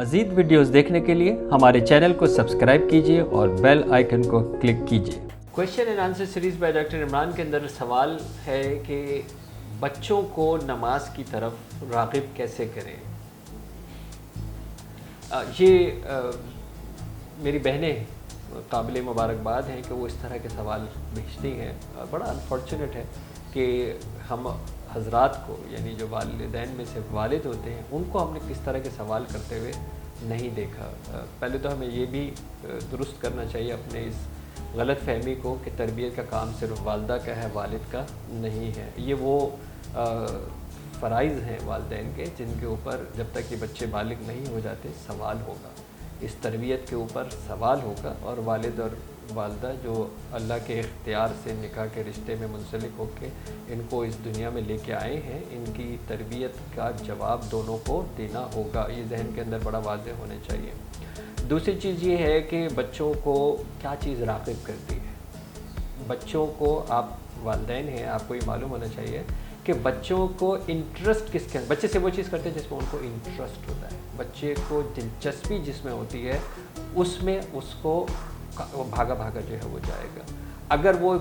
मज़ीद वीडियोस देखने के लिए हमारे चैनल को सब्सक्राइब कीजिए और बेल आइकन को क्लिक कीजिए। Question and answer series by doctor Imran के अंदर सवाल है कि बच्चों को नमाज की तरफ राग़िब कैसे करें। मेरी बहनें काबिल मुबारकबाद हैं कि वो इस तरह के सवाल भेजती हैं। बड़ा अनफॉर्चुनेट है कि हम हज़रात को, यानी जो वालिदैन में से वालिद होते हैं, उनको हमने किस तरह के सवाल करते हुए नहीं देखा। पहले तो हमें ये भी दुरुस्त करना चाहिए अपने इस गलत फहमी को कि तरबियत का काम सिर्फ वालदा का है, वालिद का नहीं है। ये वो फ़राइज़ हैं वालिदैन के जिनके ऊपर जब तक ये बच्चे बालिग नहीं हो जाते सवाल होगा, इस तरबियत के ऊपर सवाल होगा। और वालिद और वालदा जो अल्लाह के इख्तियार से निकाह के रिश्ते में मुंसलिक होकर इनको इस दुनिया में लेके आए हैं, इनकी तरबियत का जवाब दोनों को देना होगा। ये जहन के अंदर बड़ा वाज़ेह होना चाहिए। दूसरी चीज़ ये है कि बच्चों को क्या चीज़ राग़िब करती है। बच्चों को, आप वालिदैन हैं, आपको ये मालूम होना चाहिए कि बच्चों को इंटरेस्ट किसके अंदर, बच्चे से वो चीज़ करते हैं जिसमें उनको इंटरेस्ट होता है। बच्चे को दिलचस्पी जिसमें होती है उसमें उसको वो भागा भागा जो है वो जाएगा। अगर वो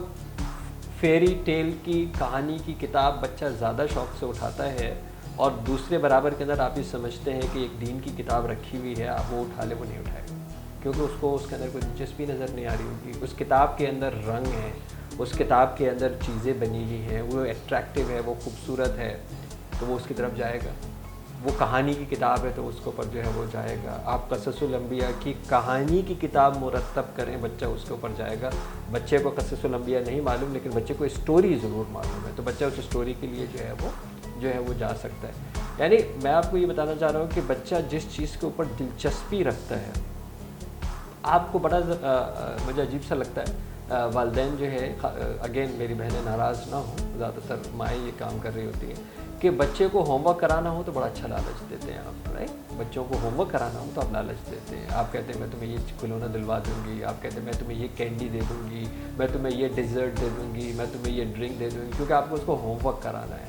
फेरी टेल की कहानी की किताब बच्चा ज़्यादा शौक़ से उठाता है और दूसरे बराबर के अंदर आप ये समझते हैं कि एक दीन की किताब रखी हुई है, आप वो उठा ले, वो नहीं उठाएगा, क्योंकि उसको उसके अंदर कोई दिलचस्पी नज़र नहीं आ रही होगी। उस किताब के अंदर रंग है, उस किताब के अंदर चीज़ें बनी हुई हैं, वो अट्रैक्टिव है, वो खूबसूरत है, तो वो उसकी तरफ जाएगा। वो कहानी की किताब है तो उसके ऊपर जो है वो जाएगा। आप क़ससुल अंबिया की कहानी की किताब मुरत्तब करें, बच्चा उसके ऊपर जाएगा। बच्चे को क़ससुल अंबिया नहीं मालूम, लेकिन बच्चे को स्टोरी ज़रूर मालूम है, तो बच्चा उस स्टोरी के लिए जो है वो जा सकता है। यानी मैं आपको ये बताना चाह रहा हूँ कि बच्चा जिस चीज़ के ऊपर दिलचस्पी रखता है, आपको बड़ा मुझे अजीब सा लगता है वालिदैन जो है, अगेन मेरी बहनें नाराज़ ना हो, ज़्यादातर माएँ ये काम कर रही होती हैं कि बच्चे को होमवर्क कराना हो तो बड़ा अच्छा लालच देते हैं आप, राइट। बच्चों को होमवर्क कराना हो तो आप लालच देते हैं। आप कहते हैं मैं तुम्हें ये खिलौना दिलवा दूँगी, आप कहते हैं मैं तुम्हें ये कैंडी दे दूँगी, मैं तुम्हें ये डिज़र्ट दे दूँगी, मैं तुम्हें ये ड्रिंक दे दूँगी, क्योंकि आपको उसको होमवर्क कराना है।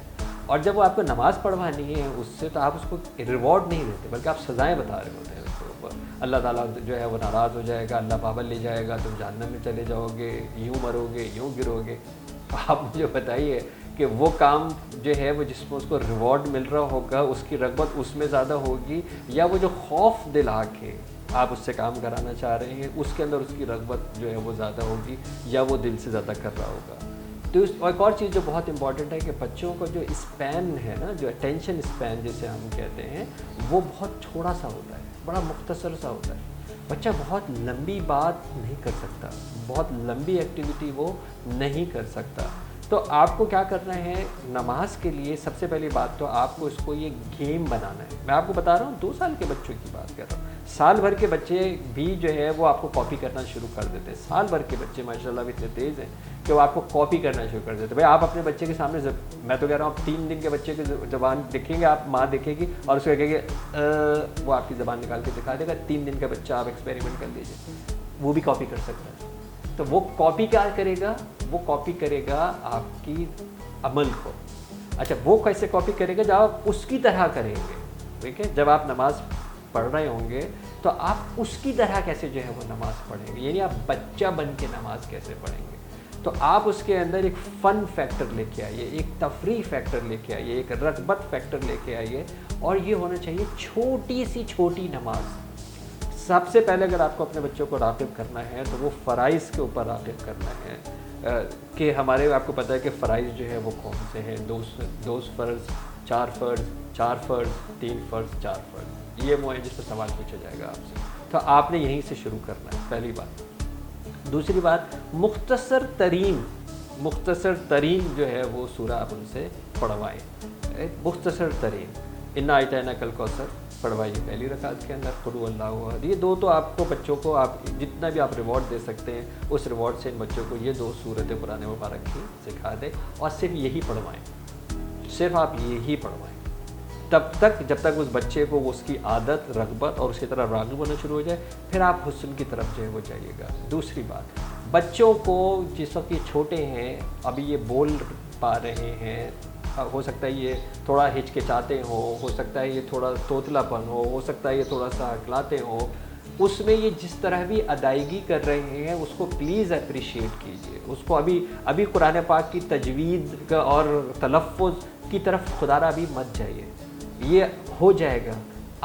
और जब वो आपको नमाज़ पढ़वानी है उससे, तो आप उसको रिवॉर्ड नहीं देते, बल्कि आप सज़ाएँ बता रहे होते हैं उसके ऊपर। अल्लाह ताला जो है वो नाराज़ हो जाएगा, अल्लाह पाबंद ले जाएगा, तुम जहन्नम में चले जाओगे, यूँ मरोगे, यूँ गिरोगे। आप मुझे बताइए कि वो काम जो है वो जिसमें उसको रिवॉर्ड मिल रहा होगा, उसकी रग़बत उसमें ज़्यादा होगी, या वो जो खौफ दिला के आप उससे काम कराना चाह रहे हैं उसके अंदर उसकी रग़बत जो है वो ज़्यादा होगी, या वो दिल से ज़्यादा कर रहा होगा। तो एक और चीज़ जो बहुत इंपॉर्टेंट है कि बच्चों का जो स्पैन है ना, जो अटेंशन स्पैन जिसे हम कहते हैं, वो बहुत छोटा सा होता है, बड़ा मुख्तसर सा होता है। बच्चा बहुत लंबी बात नहीं कर सकता, बहुत लंबी एक्टिविटी वो नहीं कर सकता। तो आपको क्या करना है, नमाज के लिए सबसे पहली बात तो आपको इसको ये गेम बनाना है। मैं आपको बता रहा हूँ 2 साल के बच्चों की बात कर रहा हूँ। साल भर के बच्चे भी जो है वो आपको कॉपी करना शुरू कर देते हैं। साल भर के बच्चे माशाल्लाह इतने तेज़ हैं कि वो आपको कॉपी करना शुरू कर देते हैं। भाई आप अपने बच्चे के सामने मैं तो कह रहा हूँ, आप 3 दिन के बच्चे की ज़बान देखेंगे, आप माँ देखेगी और उसको कहेंगे वो आपकी ज़बान निकाल के दिखा देगा। 3 दिन का बच्चा आप एक्सपेरिमेंट कर लीजिए, वो भी कॉपी कर सकता है। तो वो कॉपी क्या करेगा, वो कॉपी करेगा आपकी अमल को। अच्छा, वो कैसे कॉपी करेगा, जब आप उसकी तरह करेंगे, ठीक है। जब आप नमाज़ पढ़ रहे होंगे तो आप उसकी तरह कैसे जो है वो नमाज़ पढ़ेंगे, यानी आप बच्चा बन के नमाज कैसे पढ़ेंगे। तो आप उसके अंदर एक फ़न फैक्टर लेके आइए, एक तफरी फैक्टर लेके आइए, एक रग़बत फैक्टर लेके आइए, और ये होना चाहिए छोटी सी छोटी नमाज। सबसे पहले अगर आपको अपने बच्चों को राग़िब करना है तो वो फ़राइज़ के ऊपर राग़िब करना है कि हमारे, आपको पता है कि फ़राइज़ जो है वो कौन से हैं, 2 फ़र्ज़, 4 फ़र्ज़, 4 फ़र्ज़, 3 फ़र्ज़, 4 फ़र्ज़, ये वो है जिस पर सवाल पूछा जाएगा आपसे। तो आपने यहीं से शुरू करना है, पहली बात। दूसरी बात, मुख्तसर तरीन जो है वो सूरा आप उनसे पढ़वाएँ। मुख्तसर तरीन इन्ना अतैना कल कौसर पढ़वाइए पहली रकात के अंदर, कुल हुवल्लाहु अहद। ये 2 तो आपको बच्चों को, आप जितना भी आप रिवॉर्ड दे सकते हैं उस रिवॉर्ड से इन बच्चों को ये 2 सूरतें कुरान मुबारक की सिखा दें, और सिर्फ यही पढ़वाएँ, सिर्फ आप यही पढ़वाएँ तब तक जब तक उस बच्चे को उसकी आदत, रग़बत और उसकी तरह राग़िब होना शुरू हो जाए, फिर आप हुस्न की तरफ जो है वो जाइएगा। दूसरी बात, बच्चों को जिस वक्त ये छोटे हैं, अभी ये बोल पा रहे हैं, ہو سکتا ہے یہ تھوڑا ہچکچاتے ہوں، ہو سکتا ہے یہ تھوڑا توتلا پن ہو سکتا ہے یہ تھوڑا سا ہکلاتے ہوں، اس میں یہ جس طرح بھی ادائیگی کر رہے ہیں اس کو پلیز اپریشیٹ کیجئے. اس کو ابھی قرآن پاک کی تجوید اور تلفظ کی طرف خدا را ابھی مت جائیے، یہ ہو جائے گا.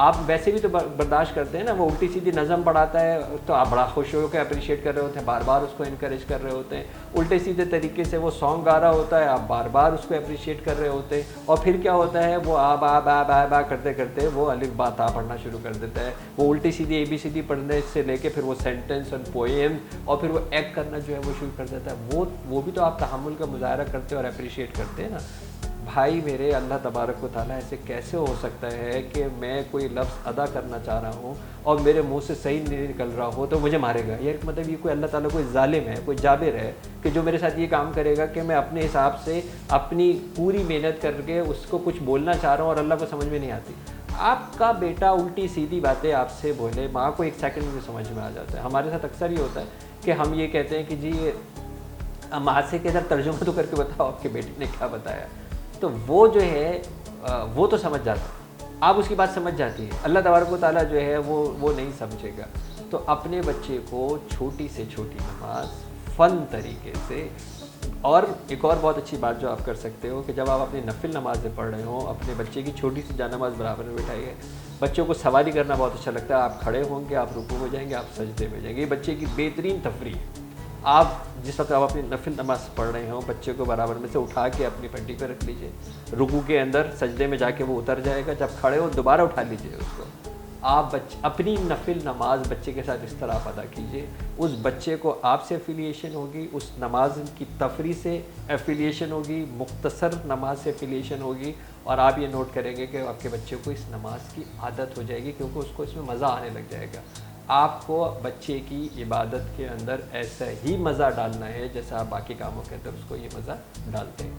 آپ ویسے بھی تو برداشت کرتے ہیں نا، وہ الٹی سیدھی نظم پڑھاتا ہے تو آپ بڑا خوش ہو کے اپریشیٹ کر رہے ہوتے ہیں، بار بار اس کو انکریج کر رہے ہوتے ہیں. الٹے سیدھے طریقے سے وہ سانگ گا رہا ہوتا ہے، آپ بار بار اس کو اپریشیٹ کر رہے ہوتے ہیں، اور پھر کیا ہوتا ہے وہ آ با با با با کرتے کرتے وہ الف با تا پڑھنا شروع کر دیتا ہے. وہ الٹی سیدھی ABCD پڑھنے سے لے کے پھر وہ سینٹینس اور پوئم اور پھر وہ ایکٹ کرنا جو ہے وہ شروع کر دیتا ہے. وہ بھی تو آپ تحمل کا مظاہرہ کرتے اور اپریشیٹ کرتے ہیں نا. بھائی میرے، اللہ تبارک و تعالیٰ ایسے کیسے ہو سکتا ہے کہ میں کوئی لفظ ادا کرنا چاہ رہا ہوں اور میرے منہ سے صحیح نہیں نکل رہا ہو تو مجھے مارے گا؟ یہ مطلب یہ کوئی اللہ تعالیٰ کوئی ظالم ہے، کوئی جابر ہے کہ جو میرے ساتھ یہ کام کرے گا کہ میں اپنے حساب سے اپنی پوری محنت کر کے اس کو کچھ بولنا چاہ رہا ہوں اور اللہ کو سمجھ میں نہیں آتی. آپ کا بیٹا الٹی سیدھی باتیں آپ سے بولے، ماں کو 1 سیکنڈ میں سمجھ میں آ جاتا ہے. ہمارے ساتھ اکثر یہ ہوتا ہے کہ ہم یہ کہتے ہیں کہ جی ماں سے کہ ادھر ترجمہ تو کر کے بتاؤ آپ کے بیٹے نے کیا بتایا. تو وہ جو ہے وہ تو سمجھ جاتا ہے، آپ اس کی بات سمجھ جاتی ہے. اللہ تبارک و تعالیٰ جو ہے وہ نہیں سمجھے گا. تو اپنے بچے کو چھوٹی سے چھوٹی نماز فن طریقے سے، اور ایک اور بہت اچھی بات جو آپ کر سکتے ہو کہ جب آپ اپنی نفل نمازیں پڑھ رہے ہوں، اپنے بچے کی چھوٹی سی جانماز برابر میں بٹھائیے. بچوں کو سواری کرنا بہت اچھا لگتا ہے. آپ کھڑے ہوں گے، آپ رکوع میں جائیں گے، آپ سجدے میں جائیں گے. یہ بچے کی بہترین تفریح ہے. آپ جس وقت آپ اپنی نفل نماز پڑھ رہے ہوں، بچے کو برابر میں سے اٹھا کے اپنی پٹی پہ رکھ لیجئے. رکوع کے اندر سجدے میں جا کے وہ اتر جائے گا، جب کھڑے ہو دوبارہ اٹھا لیجئے اس کو. آپ اپنی نفل نماز بچے کے ساتھ اس طرح آپ ادا کیجئے. اس بچے کو آپ سے ایفیلیشن ہوگی، اس نماز کی تفریح سے ایفیلیشن ہوگی، مختصر نماز سے ایفیلیشن ہوگی، اور آپ یہ نوٹ کریں گے کہ آپ کے بچے کو اس نماز کی عادت ہو جائے گی کیونکہ اس کو اس میں مزہ آنے لگ جائے گا. آپ کو بچے کی عبادت کے اندر ایسا ہی مزہ ڈالنا ہے جیسا آپ باقی کاموں کے اندر اس کو یہ مزہ ڈالتے ہیں.